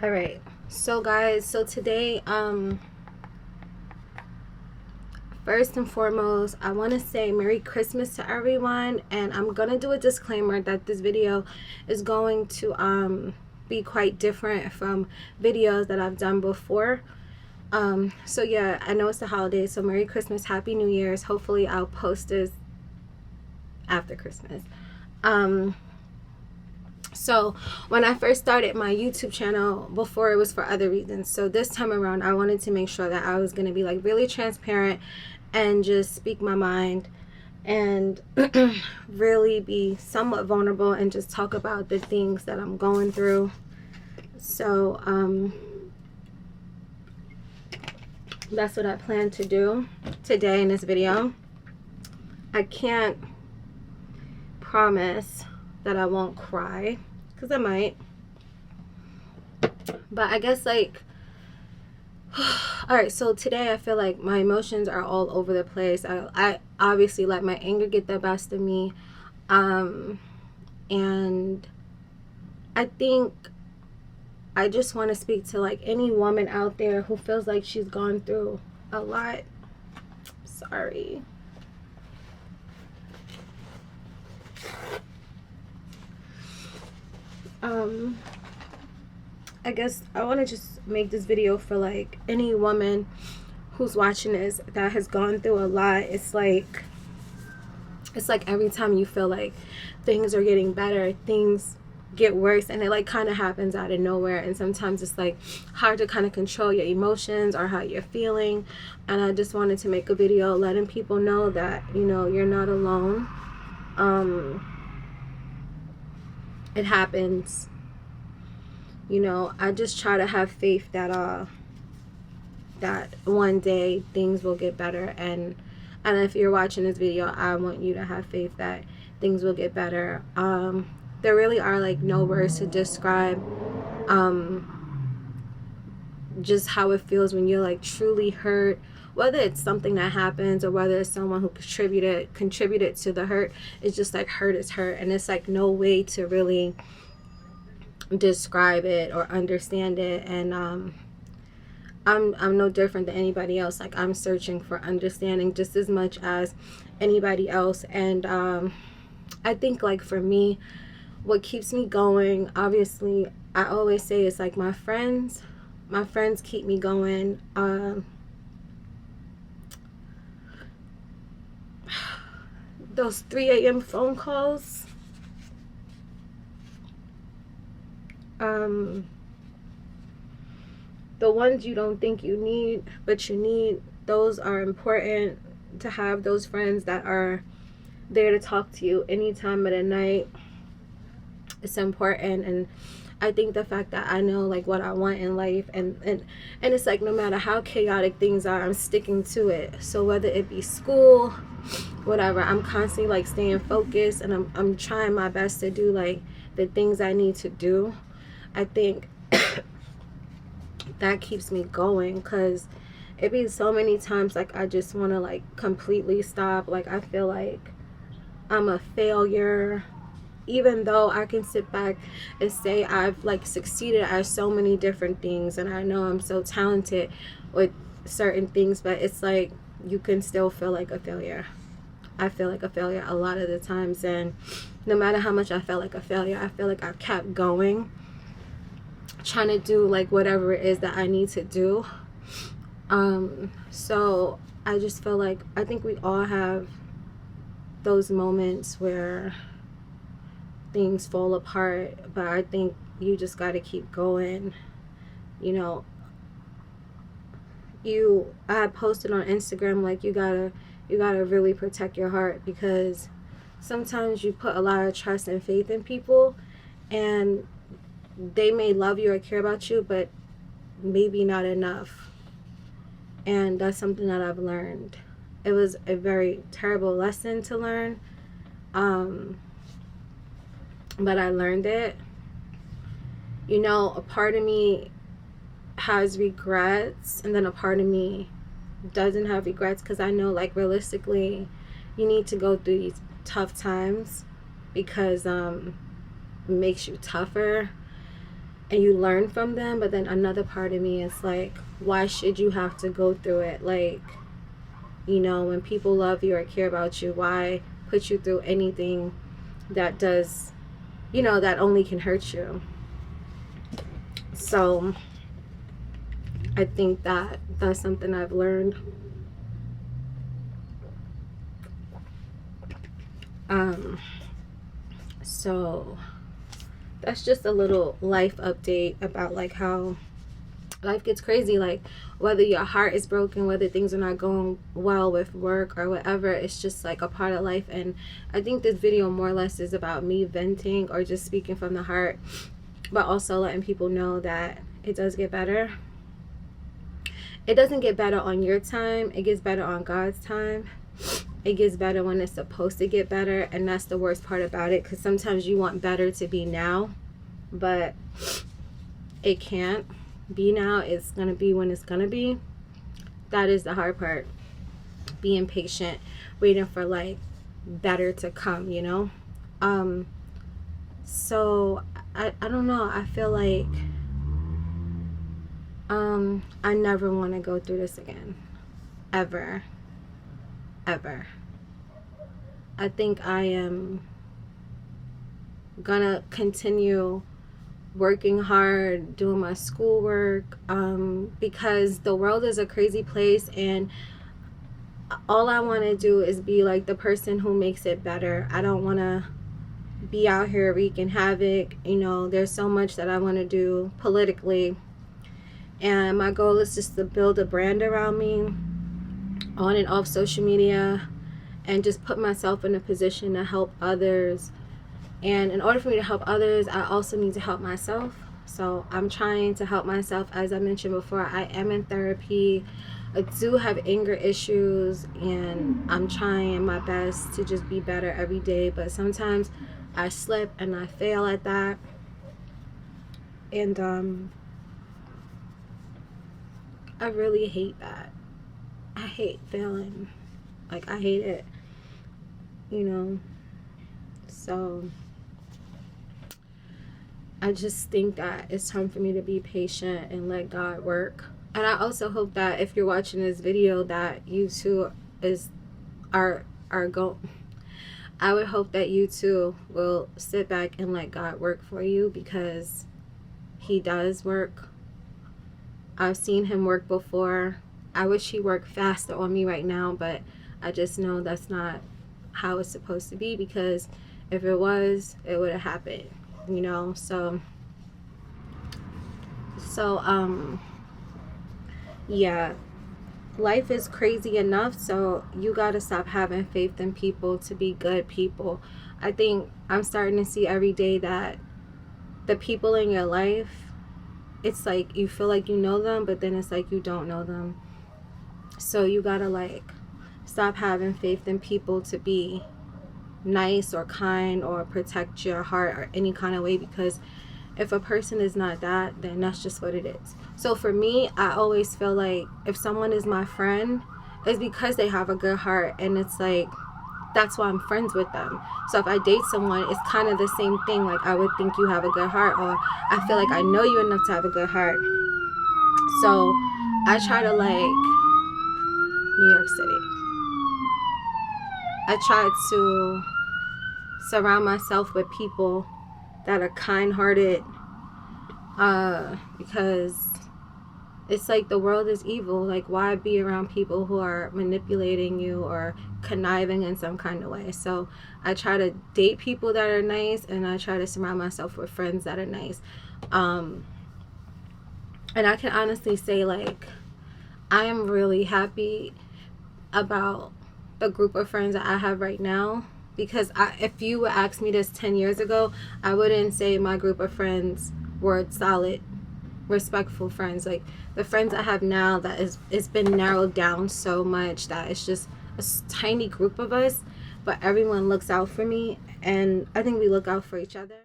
All right, so guys, so today, first and foremost, I want to say Merry Christmas to everyone, and I'm gonna do a disclaimer that this video is going to be quite different from videos that I've done before. So yeah, I know it's the holidays, so Merry Christmas, Happy New Year's. Hopefully I'll post this after Christmas. So when I first started my YouTube channel, before it was for other reasons, so this time around I wanted to make sure that I was going to be like really transparent and just speak my mind and really be somewhat vulnerable and just talk about the things that I'm going through. So that's what I plan to do today in this video. I can't promise that I won't cry, because I might, but I guess like all right, so today I feel like my emotions are all over the place. I obviously let my anger get the best of me, and I think I just want to speak to like any woman out there who feels like she's gone through a lot. Sorry. I guess I want to just make this video for like any woman who's watching this that has gone through a lot. It's like every time you feel like things are getting better, things get worse, and it like kind of happens out of nowhere. And sometimes it's like hard to kind of control your emotions or how you're feeling. And I just wanted to make a video letting people know that, you know, you're not alone. It happens. You know, I just try to have faith that that one day things will get better, and if you're watching this video, I want you to have faith that things will get better. There really are like no words to describe just how it feels when you're like truly hurt, whether it's something that happens or whether it's someone who contributed to the hurt. It's just like hurt is hurt, and it's like no way to really describe it or understand it. And I'm no different than anybody else. Like, I'm searching for understanding just as much as anybody else. And I think like for me, what keeps me going, obviously I always say it's like my friends keep me going. Those 3 a.m. phone calls, the ones you don't think you need but you need, those are important. To have those friends that are there to talk to you any time of the night, it's important. And I think the fact that I know like what I want in life, and it's like no matter how chaotic things are, I'm sticking to it. So whether it be school, whatever, I'm constantly like staying focused, and I'm trying my best to do like the things I need to do. I think that keeps me going, because it be so many times like I just want to like completely stop. Like I feel like I'm a failure, even though I can sit back and say I've like succeeded at so many different things, and I know I'm so talented with certain things, but it's like you can still feel like a failure. I feel like a failure a lot of the times, and no matter how much I felt like a failure, I feel like I kept going, trying to do like whatever it is that I need to do. So I just feel like I think we all have those moments where things fall apart, but I think you just got to keep going. You know, I posted on Instagram like you gotta really protect your heart, because sometimes you put a lot of trust and faith in people, and they may love you or care about you, but maybe not enough. And that's something that I've learned. It was a very terrible lesson to learn, but I learned it. You know, a part of me has regrets, and then a part of me doesn't have regrets, because I know like realistically you need to go through these tough times, because it makes you tougher. and you learn from them. But then another part of me is like, why should you have to go through it? Like, you know, when people love you or care about you, why put you through anything that does, you know, that only can hurt you? So I think that that's something I've learned. So that's just a little life update about like how life gets crazy. Like, whether your heart is broken, whether things are not going well with work or whatever, it's just like a part of life. And I think this video more or less is about me venting or just speaking from the heart, but also letting people know that it does get better. It doesn't get better on your time, it gets better on God's time. It gets better when it's supposed to get better, and that's the worst part about it, because sometimes you want better to be now, but it can't be now. It's gonna be when it's gonna be. That is the hard part, being patient, waiting for like better to come, you know. So I don't know, I feel like I never want to go through this again, ever. I think I am gonna continue working hard, doing my schoolwork, because the world is a crazy place, and all I want to do is be like the person who makes it better. I don't want to be out here wreaking havoc. You know, there's so much that I want to do politically, and my goal is just to build a brand around me on and off social media, and just put myself in a position to help others. And in order for me to help others, I also need to help myself. So I'm trying to help myself. As I mentioned before, I am in therapy. I do have anger issues, and I'm trying my best to just be better every day, but sometimes I slip and I fail at that. And I really hate that. I hate failing. Like, I hate it, you know. So I just think that it's time for me to be patient and let God work. And I also hope that if you're watching this video, that you too are go. I would hope that you too will sit back and let God work for you, because He does work. I've seen Him work before. I wish He worked faster on me right now, but I just know that's not how it's supposed to be, because if it was, it would have happened, you know. So yeah, life is crazy enough, so you gotta stop having faith in people to be good people. I think I'm starting to see every day that the people in your life, it's like you feel like you know them, but then it's like you don't know them. So you gotta like stop having faith in people to be nice or kind or protect your heart or any kind of way, because if a person is not that, then that's just what it is. So for me, I always feel like if someone is my friend, it's because they have a good heart, and it's like that's why I'm friends with them. So if I date someone, it's kind of the same thing. Like, I would think you have a good heart, or I feel like I know you enough to have a good heart. So I try to, like, New York City, I try to surround myself with people that are kind-hearted, because it's like the world is evil. Like, why be around people who are manipulating you or conniving in some kind of way? So I try to date people that are nice, and I try to surround myself with friends that are nice. And I can honestly say, like, I am really happy about the group of friends that I have right now, because if you would ask me this 10 years ago, I wouldn't say my group of friends were solid, respectful friends. Like, the friends I have now, that is, it's been narrowed down so much that it's just a tiny group of us, but everyone looks out for me, and I think we look out for each other.